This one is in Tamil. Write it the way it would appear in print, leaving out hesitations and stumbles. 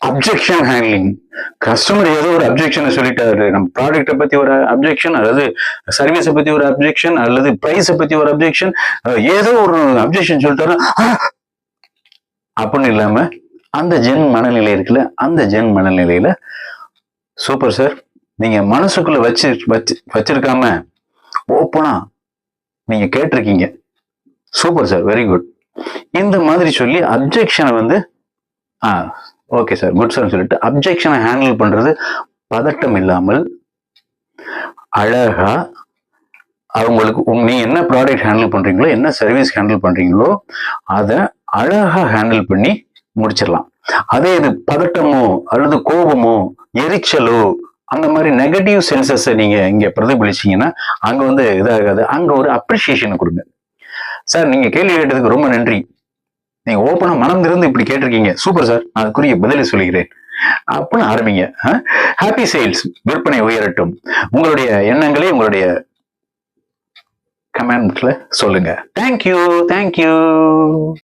Objection handling. கஸ்டமர் ஏதோ ஒரு அப்ஜெக்ஷனை சொல்லிட்டாரு, நம்ம ப்ராடக்ட்டை பத்தி ஒரு அப்ஜெக்ஷன், அல்லது சர்வீஸை பத்தி ஒரு அப்ஜெக்ஷன், அல்லது பிரைஸை பத்தி ஒரு அப்ஜெக்ஷன், ஏதோ ஒரு அப்ஜெக்ஷன் சொல்லிட்டாரு அப்படின்னு இல்லாம அந்த ஜென் மனநிலை இருக்குல்ல, அந்த ஜென் மனநிலையில சூப்பர் சார், நீங்க மனசுக்குள்ள வச்சிருக்காம ஓப்பனா நீங்க கேட்டிருக்கீங்க, சூப்பர் சார், வெரி குட், இந்த மாதிரி சொல்லி அப்ஜெக்ஷனை வந்து ஓகே சார், குட் சார் சொல்லிட்டு அப்ஜெக்ஷனை ஹேண்டில் பண்றது பதட்டம் இல்லாமல் அழகா அவங்களுக்கு நீங்க என்ன ப்ராடக்ட் ஹேண்டில் பண்றீங்களோ, என்ன சர்வீஸ் ஹேண்டில் பண்றீங்களோ அதை அழகா ஹேண்டில் பண்ணி முடிச்சிடலாம். அதே இது பதட்டமோ அல்லது கோபமோ எரிச்சலோ அந்த மாதிரி நெகட்டிவ் சென்சஸை நீங்க இங்க பிரதிபலிச்சீங்கன்னா அங்க வந்து இதாகாது. அங்க ஒரு அப்ரிசியேஷன் கொடுங்க. சார், நீங்க கேள்வி கேட்டதுக்கு ரொம்ப நன்றி, நீங்க ஓப்பனா மனம் திறந்து இப்படி கேட்டிருக்கீங்க, சூப்பர் சார், அதுக்குரிய பதிலை சொல்லுகிறேன் அப்படின்னு ஆரம்பிங்க. ஹாப்பி சேல்ஸ், விற்பனை உயரட்டும். உங்களுடைய எண்ணங்களை உங்களுடைய கமெண்ட்ல சொல்லுங்க. தேங்க்யூ.